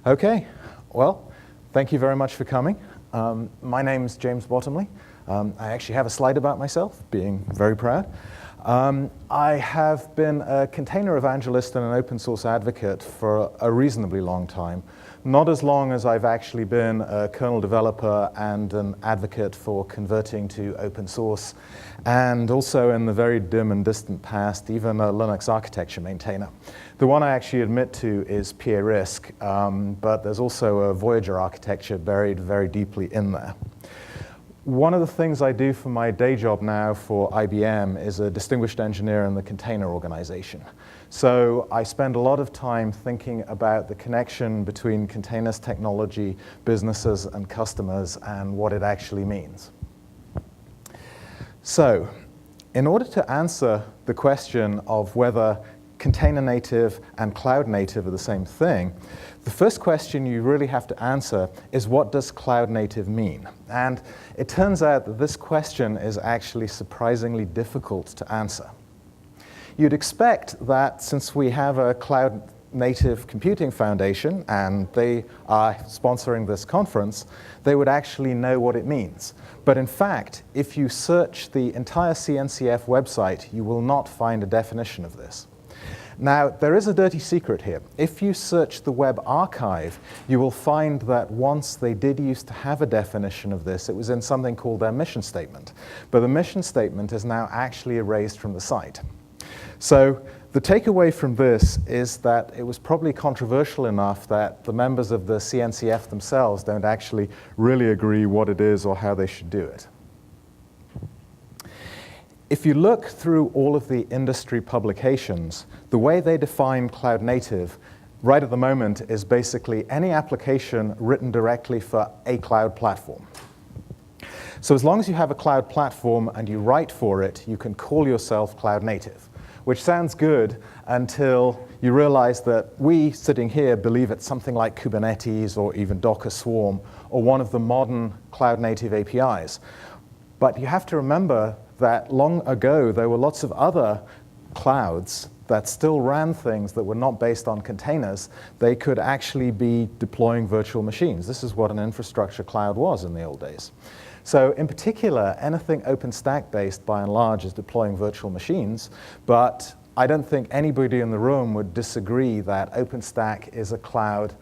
Okay, well, thank you very much for coming. My name is James Bottomley. I actually have a slide about myself, being very proud. I have been a container evangelist and an open source advocate for a reasonably long time. Not as long as I've actually been a kernel developer and an advocate for converting to open source, and also in the very dim and distant past, even a Linux architecture maintainer. The one I actually admit to is PA-RISC, but there's also a Voyager architecture buried very deeply in there. One of the things I do for my day job now for IBM is a distinguished engineer in the container organization. So I spend a lot of time thinking about the connection between containers technology, businesses, and customers, and what it actually means. So in order to answer the question of whether container native and cloud native are the same thing, the first question you really have to answer is, what does cloud native mean? And it turns out that this question is actually surprisingly difficult to answer. You'd expect that since we have a cloud native computing foundation and they are sponsoring this conference, they would actually know what it means. But in fact, if you search the entire CNCF website, you will not find a definition of this. Now, there is a dirty secret here. If you search the web archive, you will find that once they did used to have a definition of this, it was in something called their mission statement. But the mission statement is now actually erased from the site. So the takeaway from this is that it was probably controversial enough that the members of the CNCF themselves don't actually really agree what it is or how they should do it. If you look through all of the industry publications, the way they define cloud native right at the moment is basically any application written directly for a cloud platform. So as long as you have a cloud platform and you write for it, you can call yourself cloud native, which sounds good until you realize that we, sitting here, believe it's something like Kubernetes or even Docker Swarm or one of the modern cloud native APIs. But you have to remember that long ago, there were lots of other clouds that still ran things that were not based on containers. They could actually be deploying virtual machines. This is what an infrastructure cloud was in the old days. So in particular, anything OpenStack based by and large is deploying virtual machines, but I don't think anybody in the room would disagree that OpenStack is a cloud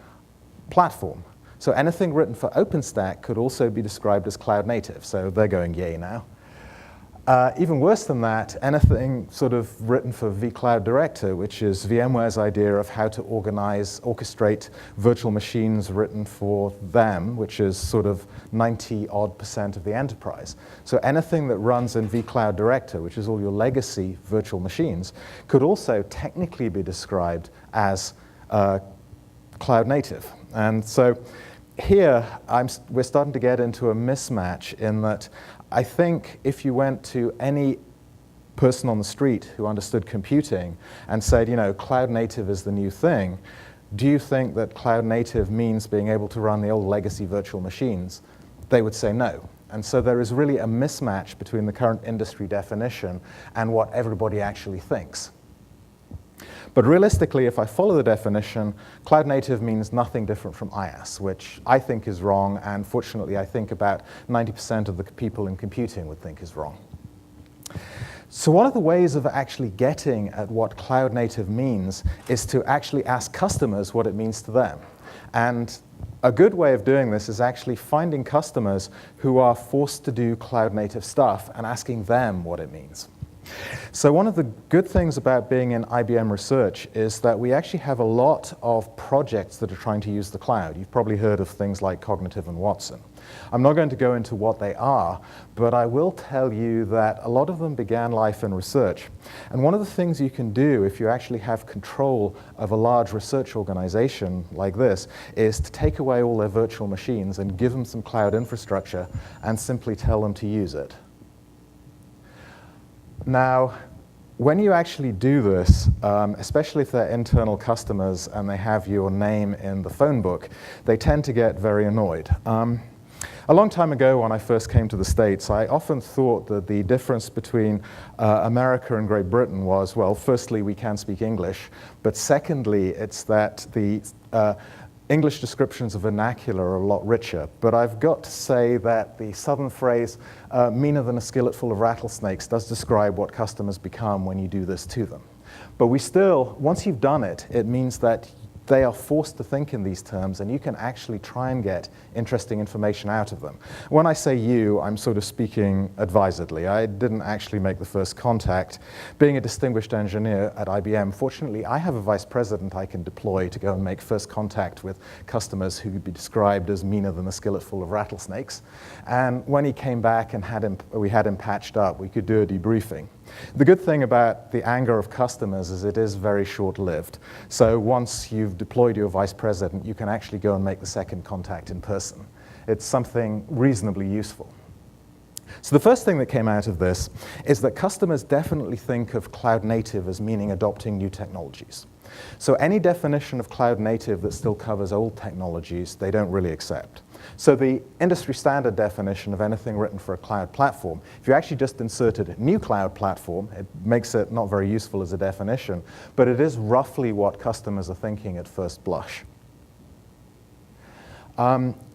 platform. So anything written for OpenStack could also be described as cloud native. So they're going yay now. Even worse than that, anything sort of written for vCloud Director, which is VMware's idea of how to orchestrate virtual machines written for them, which is sort of 90-odd% of the enterprise. So anything that runs in vCloud Director, which is all your legacy virtual machines, could also technically be described as cloud native. And so here, we're starting to get into a mismatch in that I think if you went to any person on the street who understood computing and said, you know, cloud native is the new thing, do you think that cloud native means being able to run the old legacy virtual machines? They would say no. And so there is really a mismatch between the current industry definition and what everybody actually thinks. But realistically, if I follow the definition, cloud native means nothing different from IaaS, which I think is wrong, and fortunately I think about 90% of the people in computing would think is wrong. So one of the ways of actually getting at what cloud native means is to actually ask customers what it means to them. And a good way of doing this is actually finding customers who are forced to do cloud native stuff and asking them what it means. So one of the good things about being in IBM research is that we actually have a lot of projects that are trying to use the cloud. You've probably heard of things like Cognitive and Watson. I'm not going to go into what they are, but I will tell you that a lot of them began life in research. And one of the things you can do if you actually have control of a large research organization like this is to take away all their virtual machines and give them some cloud infrastructure and simply tell them to use it. Now, when you actually do this, especially if they're internal customers and they have your name in the phone book, they tend to get very annoyed. A long time ago, when I first came to the States, I often thought that the difference between America and Great Britain was, well, firstly, we can speak English, but secondly, it's that the English descriptions of vernacular are a lot richer, but I've got to say that the southern phrase, meaner than a skillet full of rattlesnakes, does describe what customers become when you do this to them. But we still, once you've done it, it means that they are forced to think in these terms, and you can actually try and get interesting information out of them. When I say you, I'm sort of speaking advisedly. I didn't actually make the first contact. Being a distinguished engineer at IBM, fortunately, I have a vice president I can deploy to go and make first contact with customers who would be described as meaner than a skillet full of rattlesnakes. And when he came back and we had him patched up, we could do a debriefing. The good thing about the anger of customers is it is very short-lived. So once you've deployed your vice president, you can actually go and make the second contact in person. It's something reasonably useful. So the first thing that came out of this is that customers definitely think of cloud native as meaning adopting new technologies. So any definition of cloud native that still covers old technologies, they don't really accept. So the industry standard definition of anything written for a cloud platform, if you actually just inserted a new cloud platform, it makes it not very useful as a definition, but it is roughly what customers are thinking at first blush.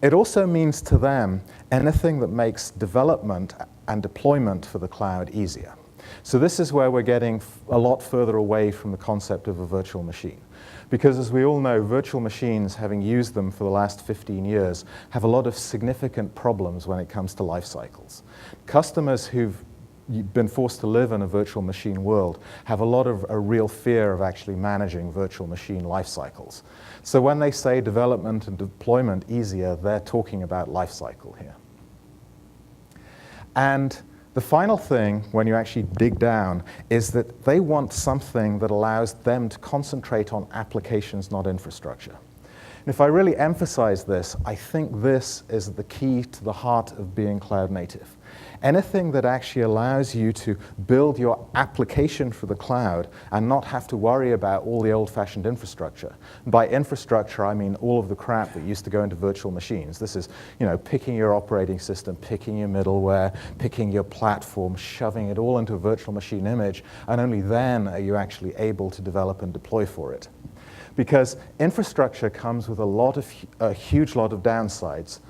It also means to them anything that makes development and deployment for the cloud easier. So this is where we're getting a lot further away from the concept of a virtual machine. Because as we all know, virtual machines, having used them for the last 15 years, have a lot of significant problems when it comes to life cycles. Customers who've been forced to live in a virtual machine world have a real fear of actually managing virtual machine life cycles. So when they say development and deployment easier, they're talking about life cycle here. And the final thing, when you actually dig down, is that they want something that allows them to concentrate on applications, not infrastructure. And if I really emphasize this, I think this is the key to the heart of being cloud native. Anything that actually allows you to build your application for the cloud and not have to worry about all the old-fashioned infrastructure. And by infrastructure, I mean all of the crap that used to go into virtual machines. This is, picking your operating system, picking your middleware, picking your platform, shoving it all into a virtual machine image, and only then are you actually able to develop and deploy for it. Because infrastructure comes with a huge lot of downsides,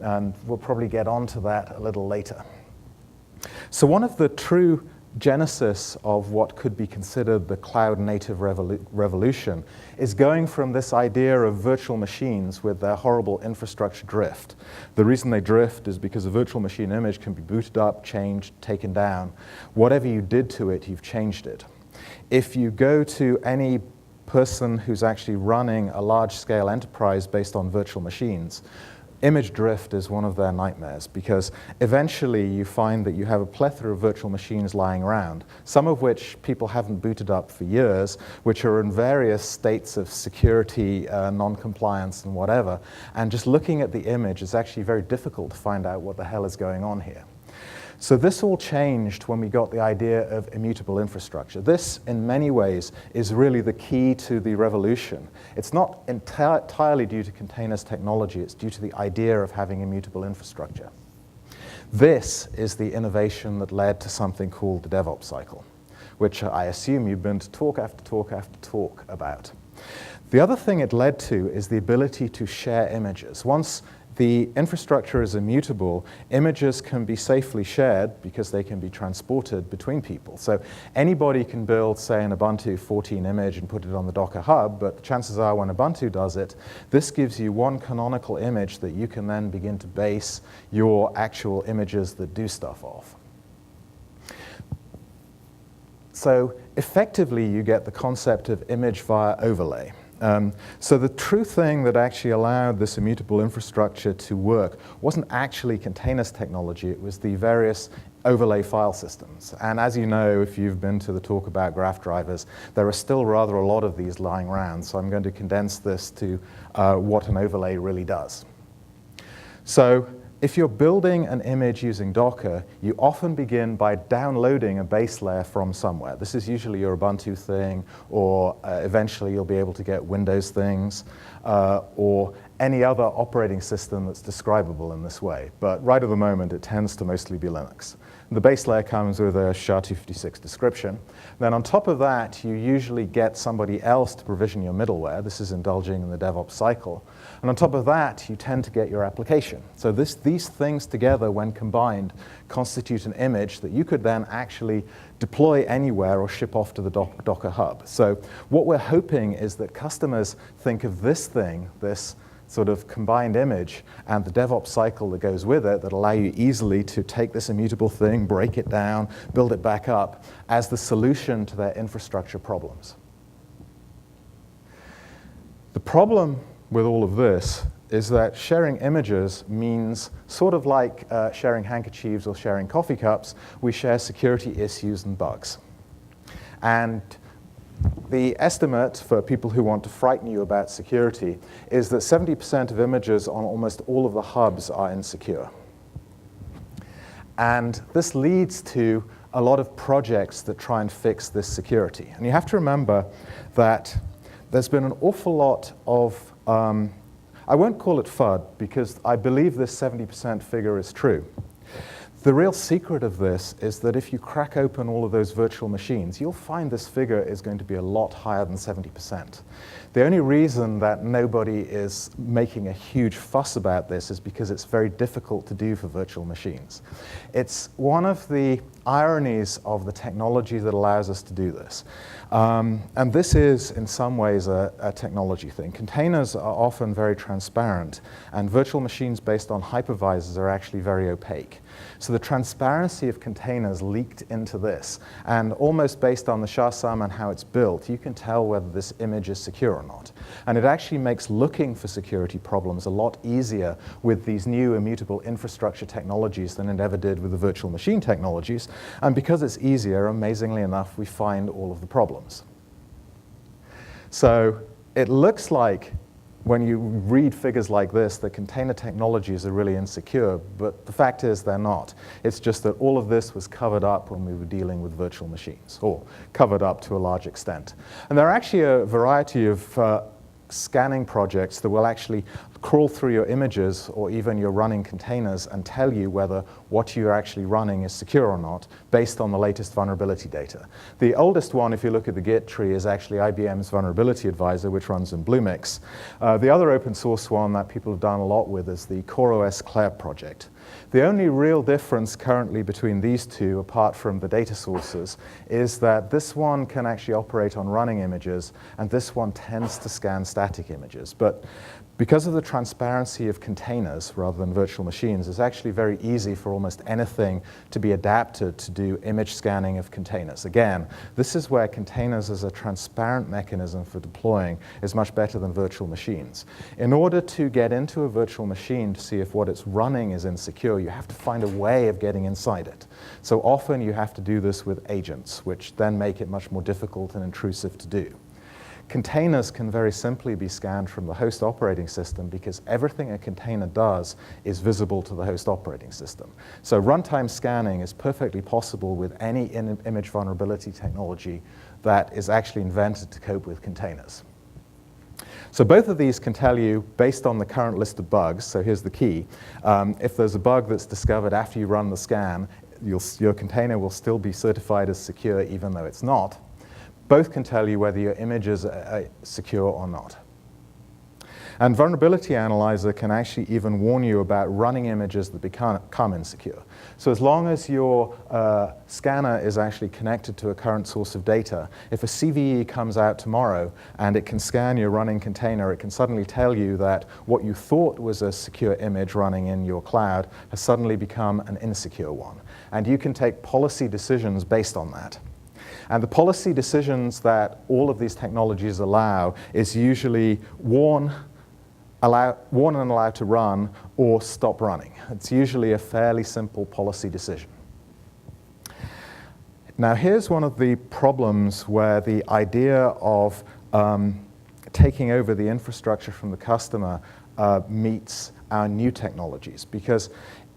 and we'll probably get onto that a little later. So one of the true genesis of what could be considered the cloud native revolution is going from this idea of virtual machines with their horrible infrastructure drift. The reason they drift is because a virtual machine image can be booted up, changed, taken down. Whatever you did to it, you've changed it. If you go to any person who's actually running a large-scale enterprise based on virtual machines, image drift is one of their nightmares, because eventually you find that you have a plethora of virtual machines lying around, some of which people haven't booted up for years, which are in various states of security, non-compliance, and whatever. And just looking at the image is actually very difficult to find out what the hell is going on here. So this all changed when we got the idea of immutable infrastructure. This, in many ways, is really the key to the revolution. It's not entirely due to containers technology, it's due to the idea of having immutable infrastructure. This is the innovation that led to something called the DevOps cycle, which I assume you've been to talk after talk after talk about. The other thing it led to is the ability to share images. Once the infrastructure is immutable, images can be safely shared because they can be transported between people. So anybody can build, say, an Ubuntu 14 image and put it on the Docker Hub, but chances are when Ubuntu does it, this gives you one canonical image that you can then begin to base your actual images that do stuff off. So effectively, you get the concept of image via overlay. So the true thing that actually allowed this immutable infrastructure to work wasn't actually containers technology, it was the various overlay file systems. And as you know, if you've been to the talk about graph drivers, there are still rather a lot of these lying around. So I'm going to condense this to what an overlay really does. So if you're building an image using Docker, you often begin by downloading a base layer from somewhere. This is usually your Ubuntu thing, or eventually you'll be able to get Windows things, or any other operating system that's describable in this way. But right at the moment, it tends to mostly be Linux. The base layer comes with a SHA-256 description. Then on top of that, you usually get somebody else to provision your middleware. This is indulging in the DevOps cycle. And on top of that, you tend to get your application. So these things together, when combined, constitute an image that you could then actually deploy anywhere or ship off to the Docker Hub. So what we're hoping is that customers think of this thing, this sort of combined image, and the DevOps cycle that goes with it that allow you easily to take this immutable thing, break it down, build it back up, as the solution to their infrastructure problems. The problem with all of this is that sharing images means sort of like sharing handkerchiefs or sharing coffee cups. We share security issues and bugs. And the estimate for people who want to frighten you about security is that 70% of images on almost all of the hubs are insecure. And this leads to a lot of projects that try and fix this security. And you have to remember that there's been an awful lot of, I won't call it FUD, because I believe this 70% figure is true. The real secret of this is that if you crack open all of those virtual machines, you'll find this figure is going to be a lot higher than 70%. The only reason that nobody is making a huge fuss about this is because it's very difficult to do for virtual machines. It's one of the ironies of the technology that allows us to do this. And this is, in some ways, a technology thing. Containers are often very transparent, and virtual machines based on hypervisors are actually very opaque. So the transparency of containers leaked into this, and almost based on the SHA-SUM and how it's built, you can tell whether this image is secure or not. And it actually makes looking for security problems a lot easier with these new immutable infrastructure technologies than it ever did with the virtual machine technologies. And because it's easier, amazingly enough, we find all of the problems. So it looks like, when you read figures like this, that container technologies are really insecure, but the fact is they're not. It's just that all of this was covered up when we were dealing with virtual machines, or covered up to a large extent. And there are actually a variety of scanning projects that will actually crawl through your images or even your running containers and tell you whether what you're actually running is secure or not based on the latest vulnerability data. The oldest one, if you look at the Git tree, is actually IBM's Vulnerability Advisor, which runs in Bluemix. The other open source one that people have done a lot with is the CoreOS Claire project. The only real difference currently between these two, apart from the data sources, is that this one can actually operate on running images, and this one tends to scan static images. But because of the transparency of containers rather than virtual machines, it's actually very easy for almost anything to be adapted to do image scanning of containers. Again, this is where containers as a transparent mechanism for deploying is much better than virtual machines. In order to get into a virtual machine to see if what it's running is insecure, you have to find a way of getting inside it. So often you have to do this with agents, which then make it much more difficult and intrusive to do. Containers can very simply be scanned from the host operating system because everything a container does is visible to the host operating system. So runtime scanning is perfectly possible with any image vulnerability technology that is actually invented to cope with containers. So both of these can tell you, based on the current list of bugs, so here's the key, if there's a bug that's discovered after you run the scan, your container will still be certified as secure even though it's not. Both can tell you whether your images are secure or not. And Vulnerability Analyzer can actually even warn you about running images that become insecure. So as long as your scanner is actually connected to a current source of data, if a CVE comes out tomorrow and it can scan your running container, it can suddenly tell you that what you thought was a secure image running in your cloud has suddenly become an insecure one. And you can take policy decisions based on that. And the policy decisions that all of these technologies allow is usually warn and allow to run or stop running. It's usually a fairly simple policy decision. Now here's one of the problems where the idea of taking over the infrastructure from the customer meets our new technologies. Because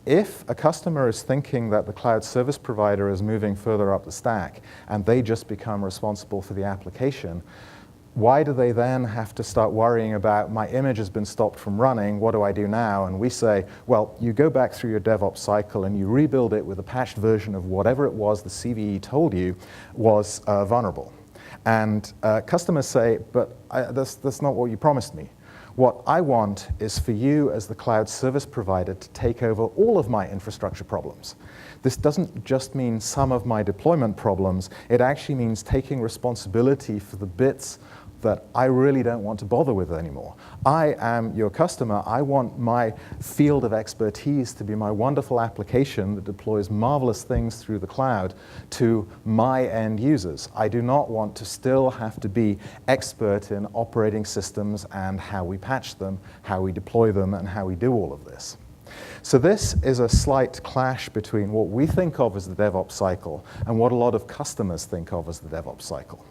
if a customer is thinking that the cloud service provider is moving further up the stack and they just become responsible for the application, why do they then have to start worrying about my image has been stopped from running, what do I do now? And we say, well, you go back through your DevOps cycle and you rebuild it with a patched version of whatever it was the CVE told you was vulnerable. And customers say, but that's not what you promised me. What I want is for you as the cloud service provider to take over all of my infrastructure problems. This doesn't just mean some of my deployment problems, it actually means taking responsibility for the bits that I really don't want to bother with anymore. I am your customer. I want my field of expertise to be my wonderful application that deploys marvelous things through the cloud to my end users. I do not want to still have to be expert in operating systems and how we patch them, how we deploy them, and how we do all of this. So this is a slight clash between what we think of as the DevOps cycle and what a lot of customers think of as the DevOps cycle.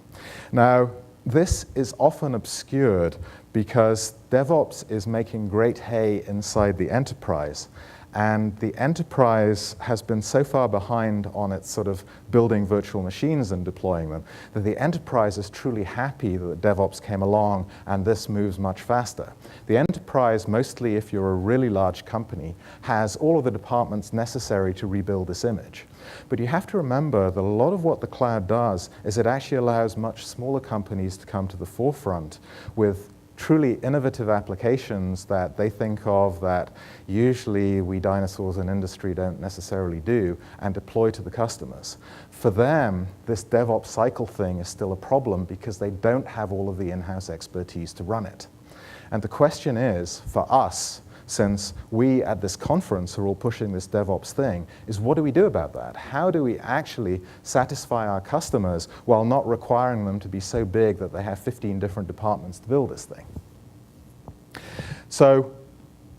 Now, this is often obscured because DevOps is making great hay inside the enterprise, and the enterprise has been so far behind on its sort of building virtual machines and deploying them that the enterprise is truly happy that DevOps came along and this moves much faster. The enterprise, mostly if you're a really large company, has all of the departments necessary to rebuild this image. But you have to remember that a lot of what the cloud does is it actually allows much smaller companies to come to the forefront with truly innovative applications that they think of that usually we dinosaurs in industry don't necessarily do and deploy to the customers. For them, this DevOps cycle thing is still a problem because they don't have all of the in-house expertise to run it. And the question is, for us, since we at this conference are all pushing this DevOps thing, is what do we do about that? How do we actually satisfy our customers while not requiring them to be so big that they have 15 different departments to build this thing? So,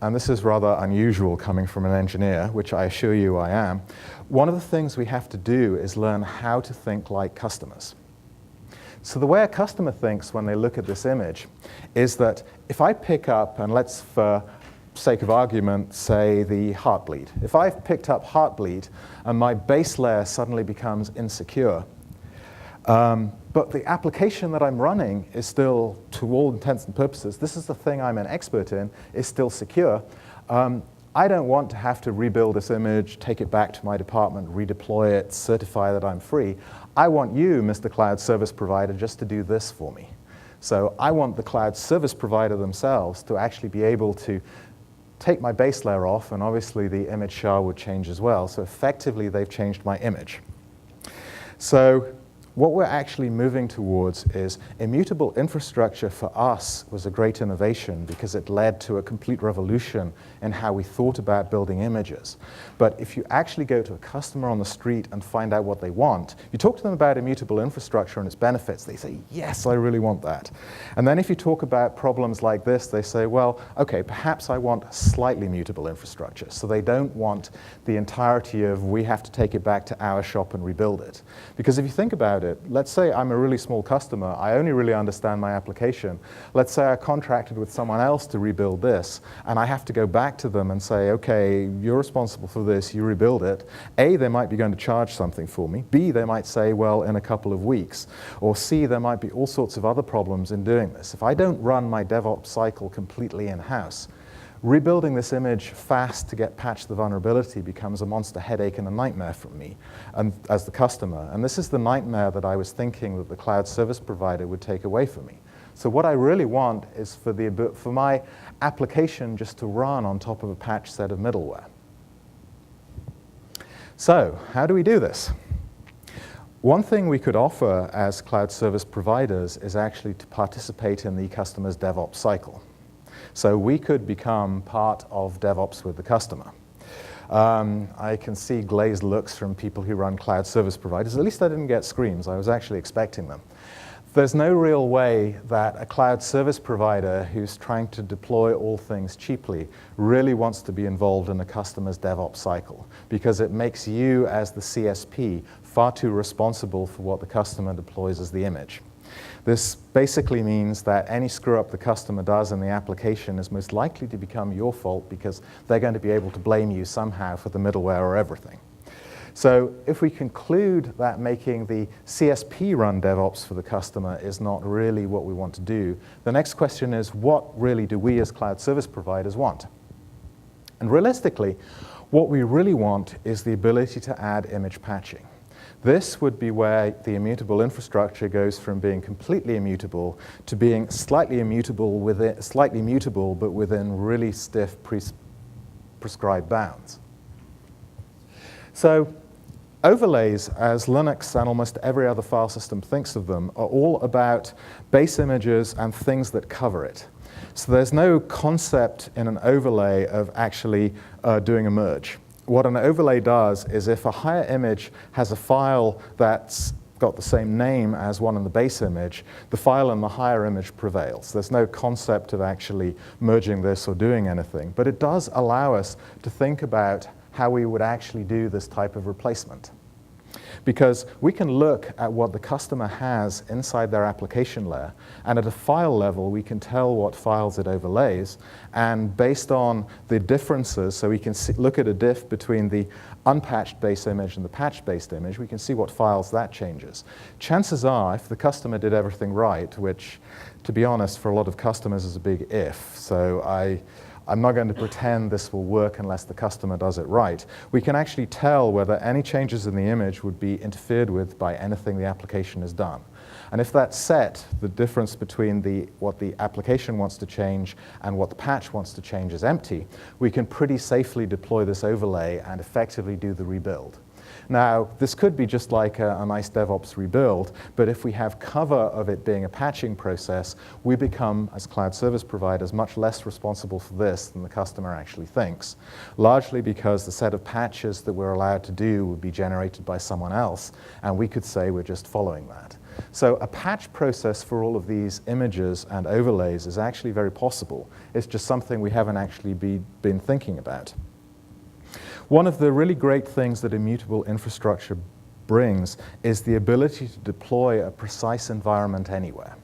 and this is rather unusual coming from an engineer, which I assure you I am, one of the things we have to do is learn how to think like customers. So the way a customer thinks when they look at this image is that if I pick up, and let's for sake of argument, say the Heartbleed. If I've picked up Heartbleed and my base layer suddenly becomes insecure, but the application that I'm running is still, to all intents and purposes, this is the thing I'm an expert in, is still secure, I don't want to have to rebuild this image, take it back to my department, redeploy it, certify that I'm free. I want you, Mr. Cloud Service Provider, just to do this for me. So I want the cloud service provider themselves to actually be able to take my base layer off, and obviously the image shard would change as well. So effectively, they've changed my image. So what we're actually moving towards is immutable infrastructure. For us was a great innovation because it led to a complete revolution in how we thought about building images. But if you actually go to a customer on the street and find out what they want, you talk to them about immutable infrastructure and its benefits, they say, yes, I really want that. And then if you talk about problems like this, they say, well, okay, perhaps I want slightly mutable infrastructure. So they don't want the entirety of we have to take it back to our shop and rebuild it. Because if you think about it, let's say I'm a really small customer, I only really understand my application. Let's say I contracted with someone else to rebuild this, and I have to go back to them and say, okay, you're responsible for this, you rebuild it. A, they might be going to charge something for me. B, they might say, well, in a couple of weeks. Or C, there might be all sorts of other problems in doing this. If I don't run my DevOps cycle completely in-house, rebuilding this image fast to get patched the vulnerability becomes a monster headache and a nightmare for me and as the customer. And this is the nightmare that I was thinking that the cloud service provider would take away from me. So what I really want is for my application just to run on top of a patched set of middleware. So how do we do this? One thing we could offer as cloud service providers is actually to participate in the customer's DevOps cycle. So we could become part of DevOps with the customer. I can see glazed looks from people who run cloud service providers. At least I didn't get screams. I was actually expecting them. There's no real way that a cloud service provider who's trying to deploy all things cheaply really wants to be involved in a customer's DevOps cycle, because it makes you as the CSP far too responsible for what the customer deploys as the image. This basically means that any screw up the customer does in the application is most likely to become your fault because they're going to be able to blame you somehow for the middleware or everything. So if we conclude that making the CSP run DevOps for the customer is not really what we want to do, the next question is, what really do we as cloud service providers want? And realistically, what we really want is the ability to add image patching. This would be where the immutable infrastructure goes from being completely immutable to being slightly mutable, but within really stiff prescribed bounds. So overlays, as Linux and almost every other file system thinks of them, are all about base images and things that cover it. So there's no concept in an overlay of actually doing a merge. What an overlay does is if a higher image has a file that's got the same name as one in the base image, the file in the higher image prevails. There's no concept of actually merging this or doing anything, but it does allow us to think about how we would actually do this type of replacement. Because we can look at what the customer has inside their application layer, and at a file level, we can tell what files it overlays, and based on the differences, so we can look at a diff between the unpatched base image and the patched-based image, we can see what files that changes. Chances are, if the customer did everything right, which, to be honest, for a lot of customers is a big if, so I'm not going to pretend this will work unless the customer does it right. We can actually tell whether any changes in the image would be interfered with by anything the application has done. And if that's set, the difference between what the application wants to change and what the patch wants to change is empty, we can pretty safely deploy this overlay and effectively do the rebuild. Now, this could be just like a nice DevOps rebuild, but if we have cover of it being a patching process, we become, as cloud service providers, much less responsible for this than the customer actually thinks, largely because the set of patches that we're allowed to do would be generated by someone else, and we could say we're just following that. So a patch process for all of these images and overlays is actually very possible. It's just something we haven't actually been thinking about. One of the really great things that immutable infrastructure brings is the ability to deploy a precise environment anywhere.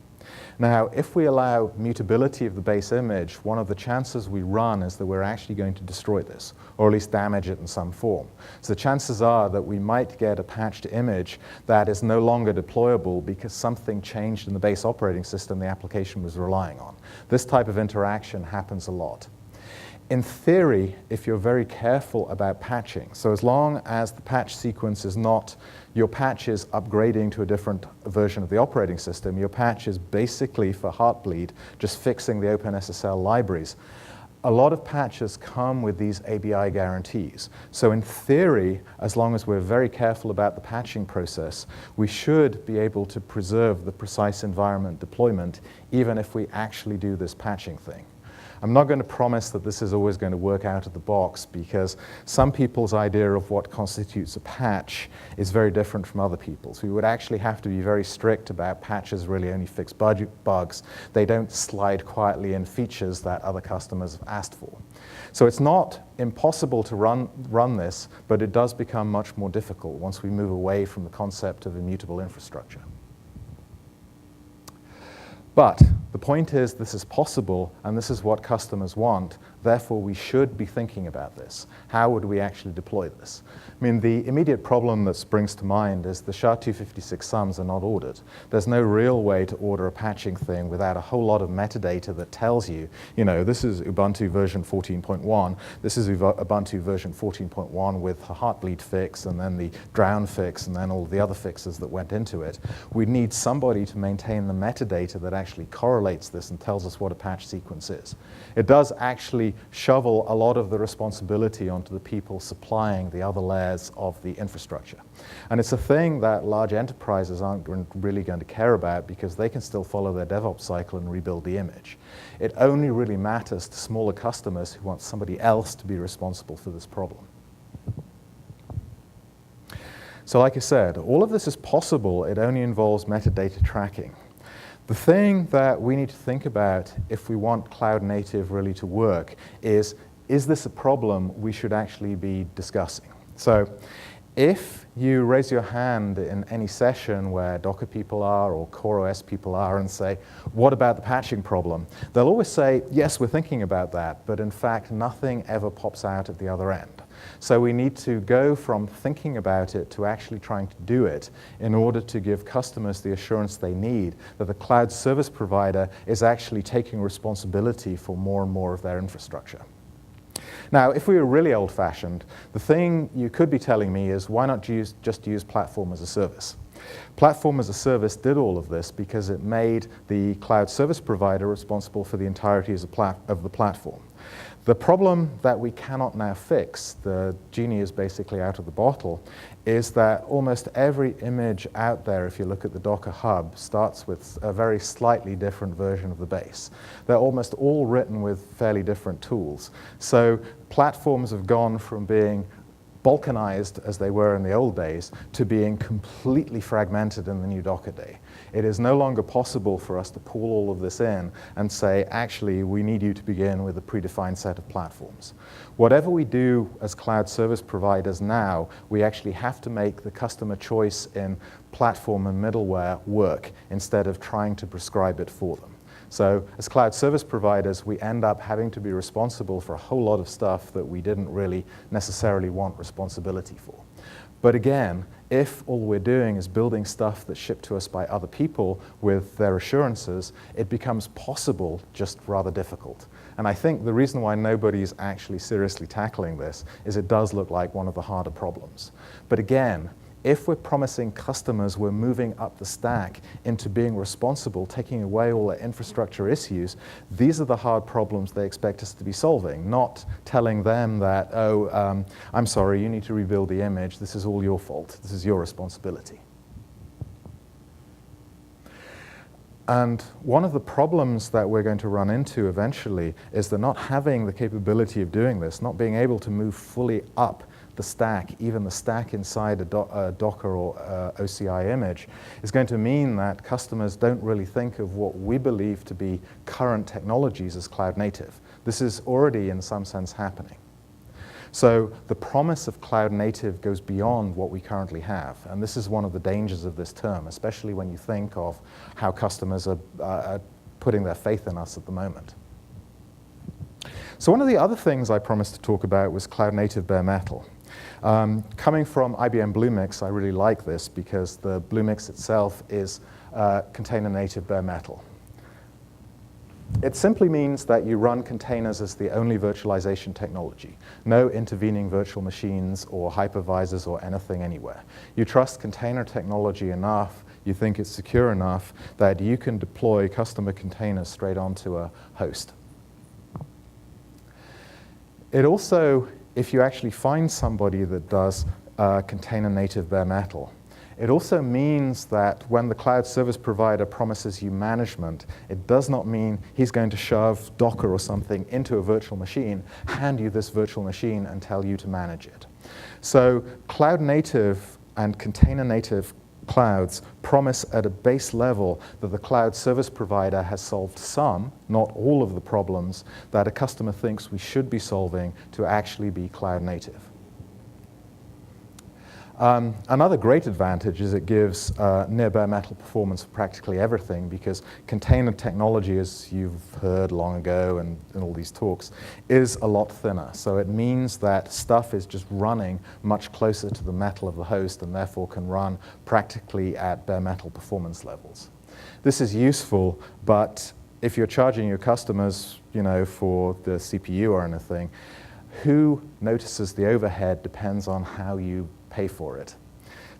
Now, if we allow mutability of the base image, one of the chances we run is that we're actually going to destroy this, or at least damage it in some form. So the chances are that we might get a patched image that is no longer deployable because something changed in the base operating system the application was relying on. This type of interaction happens a lot. In theory, if you're very careful about patching, so as long as the patch sequence is not your patch is upgrading to a different version of the operating system, your patch is basically, for Heartbleed, just fixing the OpenSSL libraries. A lot of patches come with these ABI guarantees. So in theory, as long as we're very careful about the patching process, we should be able to preserve the precise environment deployment, even if we actually do this patching thing. I'm not going to promise that this is always going to work out of the box, because some people's idea of what constitutes a patch is very different from other people's. We would actually have to be very strict about patches really only fix bugs. They don't slide quietly in features that other customers have asked for. So it's not impossible to run this, but it does become much more difficult once we move away from the concept of immutable infrastructure. But the point is, this is possible, and this is what customers want. Therefore, we should be thinking about this. How would we actually deploy this? I mean, the immediate problem that springs to mind is the SHA-256 sums are not ordered. There's no real way to order a patching thing without a whole lot of metadata that tells you, this is Ubuntu version 14.1, this is Ubuntu version 14.1 with a Heartbleed fix, and then the drown fix, and then all the other fixes that went into it. We need somebody to maintain the metadata that actually correlates this and tells us what a patch sequence is. It does actually shovel a lot of the responsibility onto the people supplying the other layers of the infrastructure. And it's a thing that large enterprises aren't really going to care about, because they can still follow their DevOps cycle and rebuild the image. It only really matters to smaller customers who want somebody else to be responsible for this problem. So like I said, all of this is possible. It only involves metadata tracking. The thing that we need to think about if we want cloud native really to work is this a problem we should actually be discussing? So if you raise your hand in any session where Docker people are or CoreOS people are and say, what about the patching problem? They'll always say, yes, we're thinking about that, but in fact, nothing ever pops out at the other end. So we need to go from thinking about it to actually trying to do it in order to give customers the assurance they need that the cloud service provider is actually taking responsibility for more and more of their infrastructure. Now, if we were really old-fashioned, the thing you could be telling me is, why not just use platform as a service? Platform as a service did all of this because it made the cloud service provider responsible for the entirety of the platform. The problem that we cannot now fix, the genie is basically out of the bottle, is that almost every image out there, if you look at the Docker Hub, starts with a very slightly different version of the base. They're almost all written with fairly different tools. So platforms have gone from being balkanized, as they were in the old days, to being completely fragmented in the new Docker day. It is no longer possible for us to pull all of this in and say, actually, we need you to begin with a predefined set of platforms. Whatever we do as cloud service providers now, we actually have to make the customer choice in platform and middleware work instead of trying to prescribe it for them. So as cloud service providers, we end up having to be responsible for a whole lot of stuff that we didn't really necessarily want responsibility for. But again, if all we're doing is building stuff that's shipped to us by other people with their assurances, it becomes possible, just rather difficult. And I think the reason why nobody's actually seriously tackling this is it does look like one of the harder problems. But again, if we're promising customers we're moving up the stack into being responsible, taking away all their infrastructure issues, these are the hard problems they expect us to be solving, not telling them that, oh, I'm sorry, you need to rebuild the image, this is all your fault, this is your responsibility. And one of the problems that we're going to run into eventually is that not having the capability of doing this, not being able to move fully up the stack, even the stack inside a Docker or OCI image, is going to mean that customers don't really think of what we believe to be current technologies as cloud native. This is already in some sense happening. So the promise of cloud native goes beyond what we currently have, and this is one of the dangers of this term, especially when you think of how customers are putting their faith in us at the moment. So one of the other things I promised to talk about was cloud native bare metal. Coming from IBM Bluemix, I really like this because the Bluemix itself is container native bare metal. It simply means that you run containers as the only virtualization technology. No intervening virtual machines or hypervisors or anything anywhere. You trust container technology enough, you think it's secure enough, that you can deploy customer containers straight onto a host. It also, if you actually find somebody that does container native bare metal, it also means that when the cloud service provider promises you management, it does not mean he's going to shove Docker or something into a virtual machine, hand you this virtual machine and tell you to manage it. So cloud native and container native clouds promise at a base level that the cloud service provider has solved some, not all of the problems that a customer thinks we should be solving to actually be cloud native. Another great advantage is it gives near bare metal performance for practically everything, because container technology, as you've heard long ago and in all these talks, is a lot thinner. So it means that stuff is just running much closer to the metal of the host and therefore can run practically at bare metal performance levels. This is useful, but if you're charging your customers, for the CPU or anything, who notices the overhead depends on how you pay for it.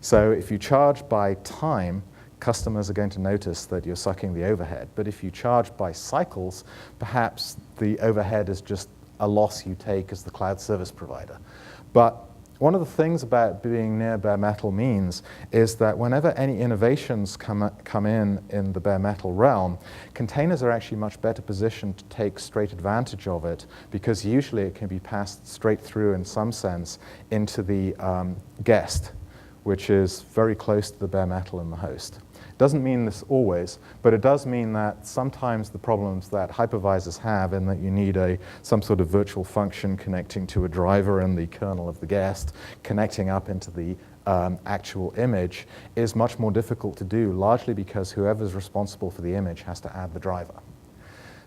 So if you charge by time, customers are going to notice that you're sucking the overhead. But if you charge by cycles, perhaps the overhead is just a loss you take as the cloud service provider. But one of the things about being near bare metal means is that whenever any innovations come in the bare metal realm, containers are actually much better positioned to take straight advantage of it, because usually it can be passed straight through in some sense into the guest, which is very close to the bare metal in the host. Doesn't mean this always, but it does mean that sometimes the problems that hypervisors have, in that you need some sort of virtual function connecting to a driver in the kernel of the guest, connecting up into the actual image, is much more difficult to do, largely because whoever's responsible for the image has to add the driver.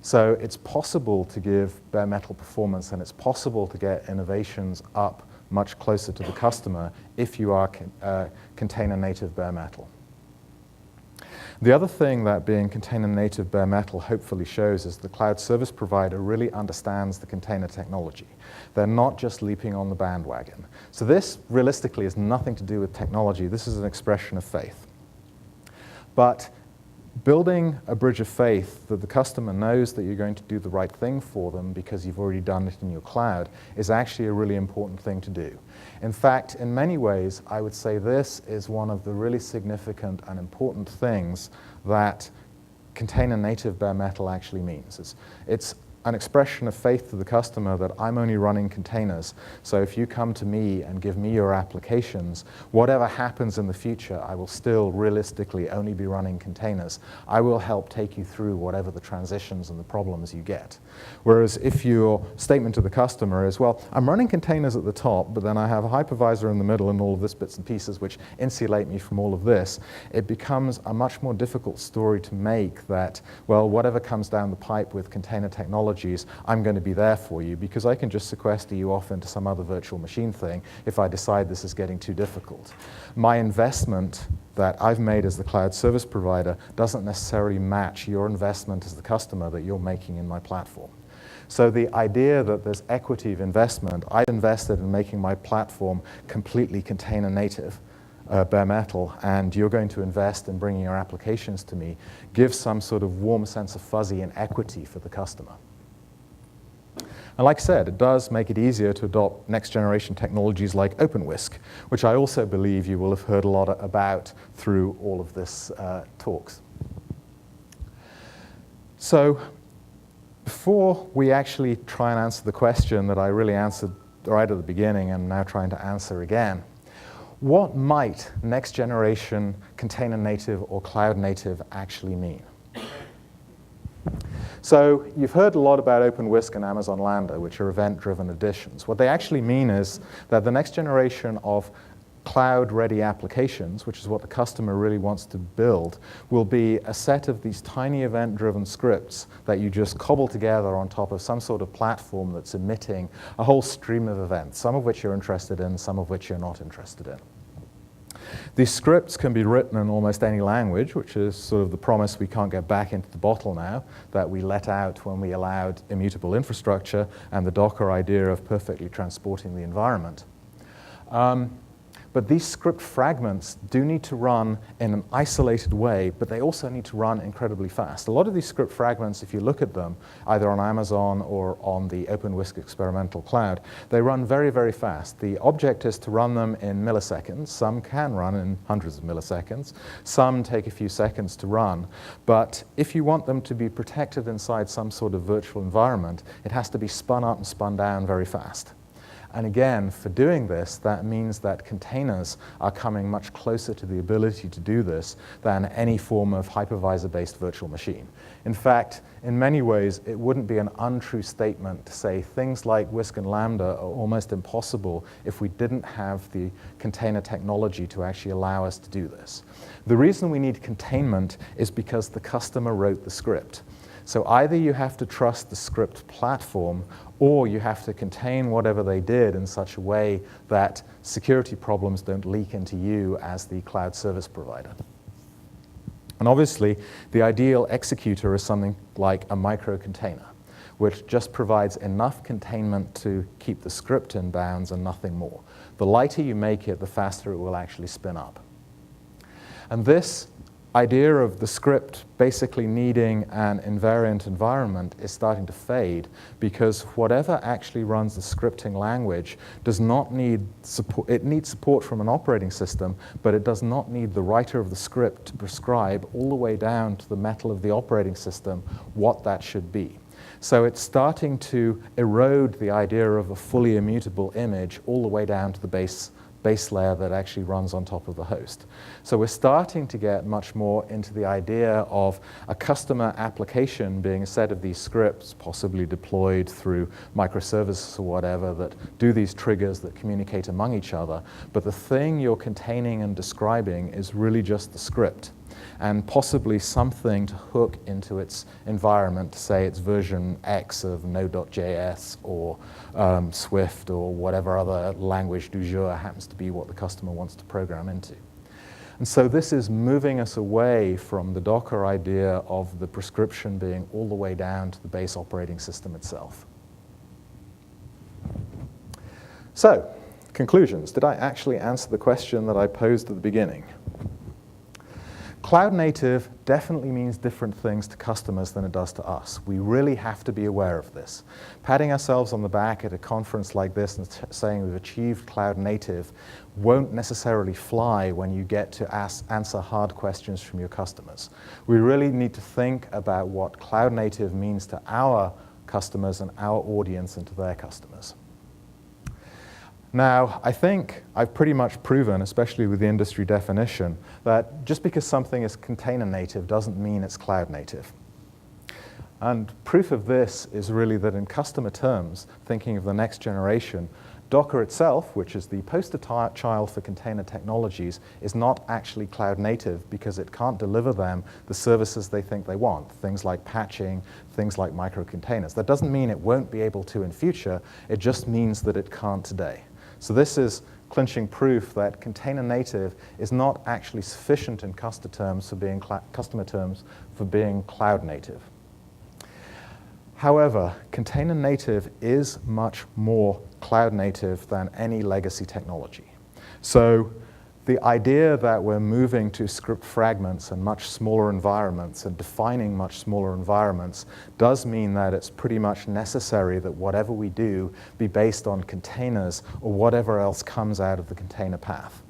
So it's possible to give bare metal performance, and it's possible to get innovations up much closer to the customer if you are container native bare metal. The other thing that being container native bare metal hopefully shows is the cloud service provider really understands the container technology. They're not just leaping on the bandwagon. So this realistically has nothing to do with technology. This is an expression of faith. But building a bridge of faith that the customer knows that you're going to do the right thing for them because you've already done it in your cloud is actually a really important thing to do. In fact, in many ways, I would say this is one of the really significant and important things that container native bare metal actually means. It's an expression of faith to the customer that I'm only running containers. So if you come to me and give me your applications, whatever happens in the future, I will still realistically only be running containers. I will help take you through whatever the transitions and the problems you get. Whereas if your statement to the customer is, well, I'm running containers at the top, but then I have a hypervisor in the middle and all of this bits and pieces which insulate me from all of this, it becomes a much more difficult story to make that, well, whatever comes down the pipe with container technology, I'm going to be there for you because I can just sequester you off into some other virtual machine thing if I decide this is getting too difficult. My investment that I've made as the cloud service provider doesn't necessarily match your investment as the customer that you're making in my platform. So the idea that there's equity of investment, I've invested in making my platform completely container native, bare metal, and you're going to invest in bringing your applications to me, gives some sort of warm sense of fuzzy and equity for the customer. And like I said, it does make it easier to adopt next generation technologies like OpenWhisk, which I also believe you will have heard a lot about through all of this talks. So before we actually try and answer the question that I really answered right at the beginning and now trying to answer again, what might next generation container native or cloud native actually mean? So you've heard a lot about OpenWhisk and Amazon Lambda, which are event-driven additions. What they actually mean is that the next generation of cloud-ready applications, which is what the customer really wants to build, will be a set of these tiny event-driven scripts that you just cobble together on top of some sort of platform that's emitting a whole stream of events, some of which you're interested in, some of which you're not interested in. These scripts can be written in almost any language, which is sort of the promise we can't get back into the bottle now, that we let out when we allowed immutable infrastructure and the Docker idea of perfectly transporting the environment. But these script fragments do need to run in an isolated way, but they also need to run incredibly fast. A lot of these script fragments, if you look at them, either on Amazon or on the OpenWhisk experimental cloud, they run very, very fast. The object is to run them in milliseconds. Some can run in hundreds of milliseconds. Some take a few seconds to run. But if you want them to be protected inside some sort of virtual environment, it has to be spun up and spun down very fast. And again, for doing this, that means that containers are coming much closer to the ability to do this than any form of hypervisor-based virtual machine. In fact, in many ways, it wouldn't be an untrue statement to say things like Whisk and Lambda are almost impossible if we didn't have the container technology to actually allow us to do this. The reason we need containment is because the customer wrote the script. So either you have to trust the script platform or you have to contain whatever they did in such a way that security problems don't leak into you as the cloud service provider. And obviously, the ideal executor is something like a microcontainer, which just provides enough containment to keep the script in bounds and nothing more. The lighter you make it, the faster it will actually spin up. And this idea of the script basically needing an invariant environment is starting to fade because whatever actually runs the scripting language does not need support. It needs support from an operating system, but it does not need the writer of the script to prescribe all the way down to the metal of the operating system what that should be. So it's starting to erode the idea of a fully immutable image all the way down to the base layer that actually runs on top of the host. So we're starting to get much more into the idea of a customer application being a set of these scripts, possibly deployed through microservices or whatever, that do these triggers that communicate among each other. But the thing you're containing and describing is really just the script. and possibly something to hook into its environment, say it's version X of Node.js or Swift or whatever other language du jour happens to be what the customer wants to program into. And so this is moving us away from the Docker idea of the prescription being all the way down to the base operating system itself. So, conclusions. Did I actually answer the question that I posed at the beginning? Cloud native definitely means different things to customers than it does to us. We really have to be aware of this. Patting ourselves on the back at a conference like this and saying we've achieved cloud native won't necessarily fly when you get to answer hard questions from your customers. We really need to think about what cloud native means to our customers and our audience and to their customers. Now, I think I've pretty much proven, especially with the industry definition, that just because something is container native doesn't mean it's cloud native. And proof of this is really that in customer terms, thinking of the next generation, Docker itself, which is the poster child for container technologies, is not actually cloud native because it can't deliver them the services they think they want, things like patching, things like microcontainers. That doesn't mean it won't be able to in future, it just means that it can't today. So this is clinching proof that container native is not actually sufficient in customer terms for being cloud native. However, container native is much more cloud native than any legacy technology. So the idea that we're moving to script fragments and much smaller environments and defining much smaller environments does mean that it's pretty much necessary that whatever we do be based on containers or whatever else comes out of the container path.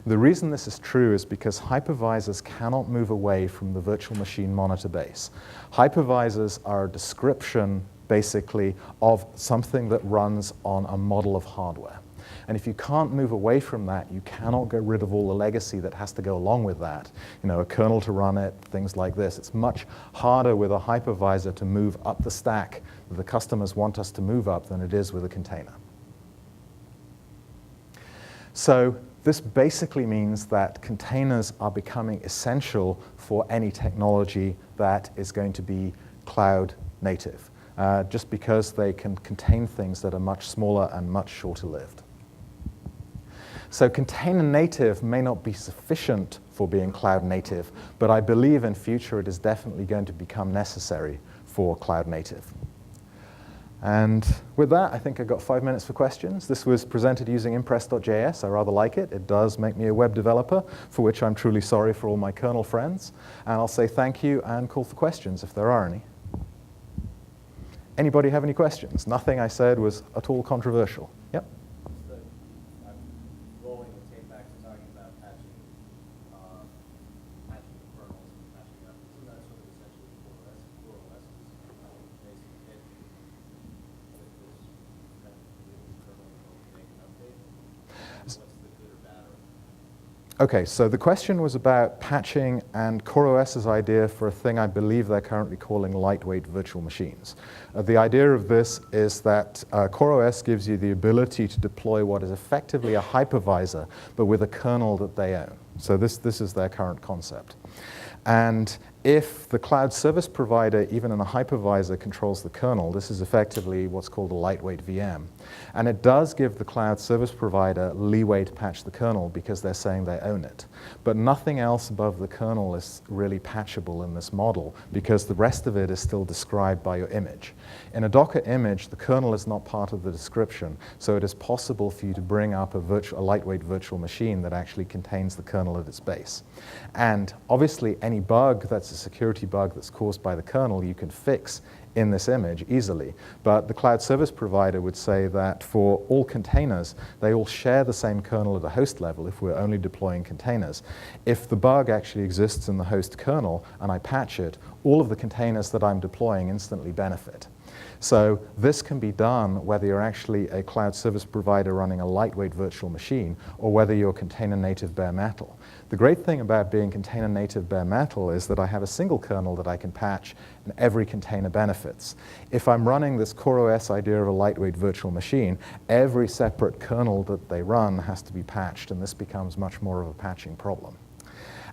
The reason this is true is because hypervisors cannot move away from the virtual machine monitor base. Hypervisors are a description, basically, of something that runs on a model of hardware. And if you can't move away from that, you cannot get rid of all the legacy that has to go along with that. You know, a kernel to run it, things like this. It's much harder with a hypervisor to move up the stack that the customers want us to move up than it is with a container. So this basically means that containers are becoming essential for any technology that is going to be cloud native, just because they can contain things that are much smaller and much shorter lived. So container native may not be sufficient for being cloud native, but I believe in future it is definitely going to become necessary for cloud native. And with that, I think I've got 5 minutes for questions. This was presented using impress.js. I rather like it. It does make me a web developer, for which I'm truly sorry for all my kernel friends. And I'll say thank you and call for questions if there are any. Anybody have any questions? Nothing I said was at all controversial. Yep. Okay, so the question was about patching and CoreOS's idea for a thing I believe they're currently calling lightweight virtual machines. The idea of this is that CoreOS gives you the ability to deploy what is effectively a hypervisor, but with a kernel that they own. So this is their current concept. And if the cloud service provider, even in a hypervisor, controls the kernel, this is effectively what's called a lightweight VM. And it does give the cloud service provider leeway to patch the kernel because they're saying they own it. But nothing else above the kernel is really patchable in this model because the rest of it is still described by your image. In a Docker image, the kernel is not part of the description, so it is possible for you to bring up a lightweight virtual machine that actually contains the kernel at its base. And obviously, any bug that's a security bug that's caused by the kernel you can fix in this image easily. But the cloud service provider would say that for all containers, they all share the same kernel at a host level if we're only deploying containers. If the bug actually exists in the host kernel and I patch it, all of the containers that I'm deploying instantly benefit. So this can be done whether you're actually a cloud service provider running a lightweight virtual machine or whether you're container native bare metal. The great thing about being container native bare metal is that I have a single kernel that I can patch and every container benefits. If I'm running this CoreOS idea of a lightweight virtual machine, every separate kernel that they run has to be patched, and this becomes much more of a patching problem.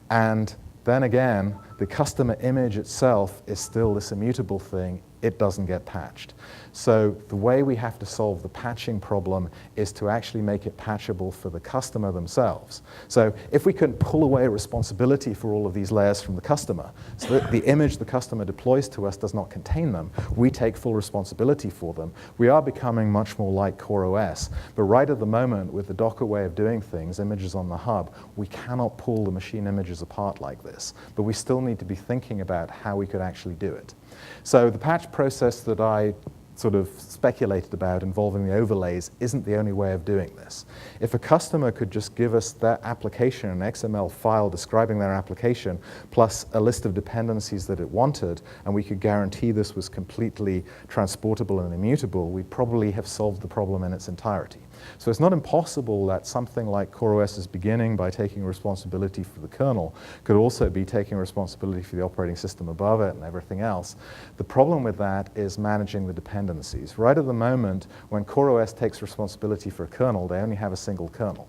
And then again, the customer image itself is still this immutable thing. It doesn't get patched. So the way we have to solve the patching problem is to actually make it patchable for the customer themselves. So if we can pull away responsibility for all of these layers from the customer, so that the image the customer deploys to us does not contain them, we take full responsibility for them, we are becoming much more like CoreOS. But right at the moment, with the Docker way of doing things, images on the hub, we cannot pull the machine images apart like this. But we still need to be thinking about how we could actually do it. So the patch process that I sort of speculated about involving the overlays isn't the only way of doing this. If a customer could just give us their application, an XML file describing their application, plus a list of dependencies that it wanted, and we could guarantee this was completely transportable and immutable, we'd probably have solved the problem in its entirety. So it's not impossible that something like CoreOS is beginning by taking responsibility for the kernel could also be taking responsibility for the operating system above it and everything else. The problem with that is managing the dependencies. Right at the moment, when CoreOS takes responsibility for a kernel, they only have a single kernel.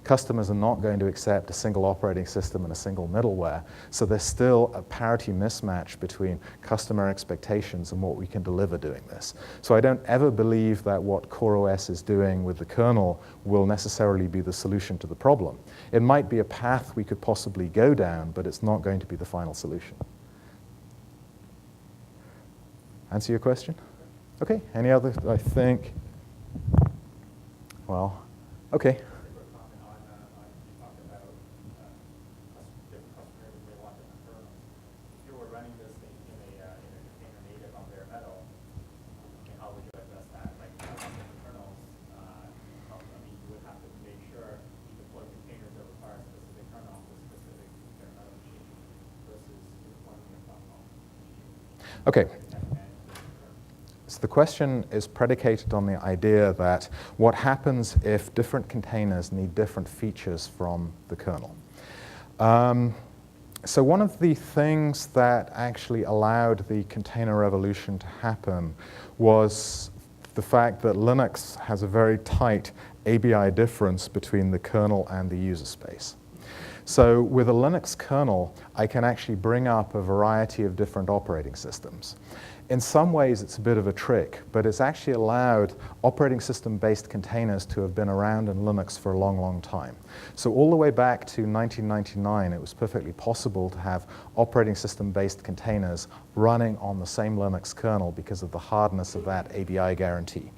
Customers are not going to accept a single operating system and a single middleware, so there's still a parity mismatch between customer expectations and what we can deliver doing this. So I don't ever believe that what CoreOS is doing with the kernel will necessarily be the solution to the problem. It might be a path we could possibly go down, but it's not going to be the final solution. Answer your question? Okay, any other, I think? Well, okay. Okay. So the question is predicated on the idea that what happens if different containers need different features from the kernel. So one of the things that actually allowed the container revolution to happen was the fact that Linux has a very tight ABI difference between the kernel and the user space. So with a Linux kernel, I can actually bring up a variety of different operating systems. In some ways, it's a bit of a trick, but it's actually allowed operating system-based containers to have been around in Linux for a long, long time. So all the way back to 1999, it was perfectly possible to have operating system-based containers running on the same Linux kernel because of the hardness of that ABI guarantee.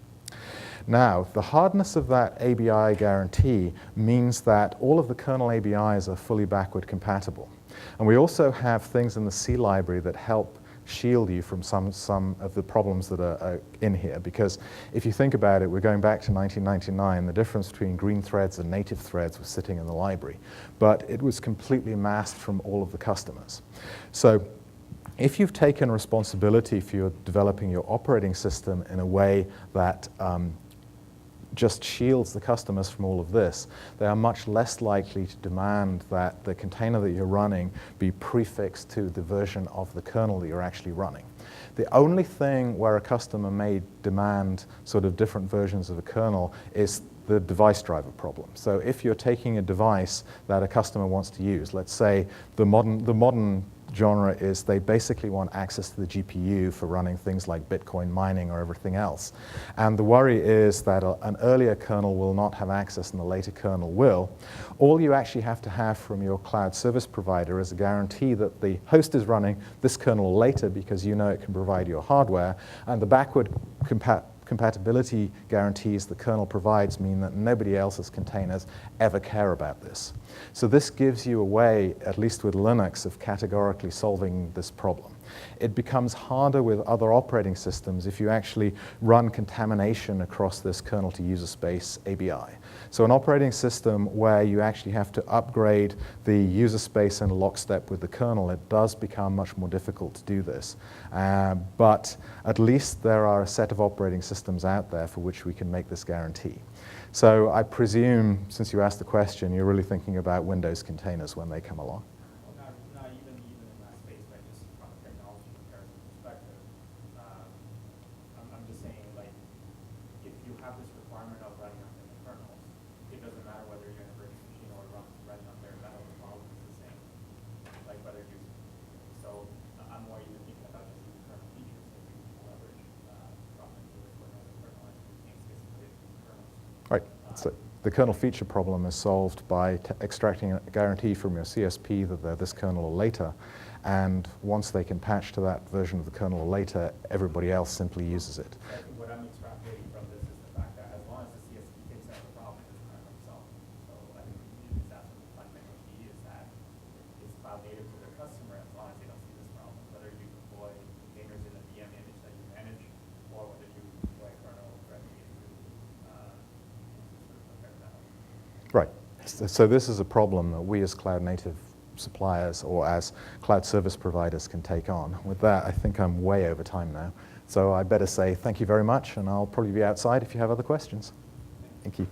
Now, the hardness of that ABI guarantee means that all of the kernel ABIs are fully backward compatible. And we also have things in the C library that help shield you from some of the problems that are in here. Because if you think about it, we're going back to 1999. The difference between green threads and native threads was sitting in the library. But it was completely masked from all of the customers. So if you've taken responsibility for your developing your operating system in a way that just shields the customers from all of this, they are much less likely to demand that the container that you're running be prefixed to the version of the kernel that you're actually running. The only thing where a customer may demand sort of different versions of a kernel is the device driver problem. So if you're taking a device that a customer wants to use, let's say the modern genre is they basically want access to the GPU for running things like Bitcoin mining or everything else. And the worry is that an earlier kernel will not have access and the later kernel will. All you actually have to have from your cloud service provider is a guarantee that the host is running this kernel later because you know it can provide your hardware, and the backward compatibility guarantees the kernel provides mean that nobody else's containers ever care about this. So this gives you a way, at least with Linux, of categorically solving this problem. It becomes harder with other operating systems if you actually run contamination across this kernel to user space ABI. So an operating system where you actually have to upgrade the user space in lockstep with the kernel, it does become much more difficult to do this. But at least there are a set of operating systems out there for which we can make this guarantee. So I presume, since you asked the question, you're really thinking about Windows containers when they come along. Well, not even in that space, but just from a technology comparison perspective. I'm just saying, like, if you have this requirement of running on the kernels, it doesn't matter whether you're in a virtual machine or running on bare metal, the problem is the same. Like, whether you, so I'm more even thinking about just the kernel features that you can leverage prominence or kernel and specifically kernels. Right. So the kernel feature problem is solved by extracting a guarantee from your CSP that they're this kernel or later. And once they can patch to that version of the kernel or later, everybody else simply uses it. I think what I'm extrapolating from this is the fact that as long as the CSP takes out the problem, it's the kernel itself. So I think that's what the fundamental key is, that it's cloud native to their customer as long as they don't see this problem. Whether you deploy containers in a VM image that you manage, or whether you deploy a kernel directly into sort of a bare metal. Right. So this is a problem that we as cloud native suppliers or as cloud service providers can take on. With that, I think I'm way over time now. So I better say thank you very much, and I'll probably be outside if you have other questions. Thank you.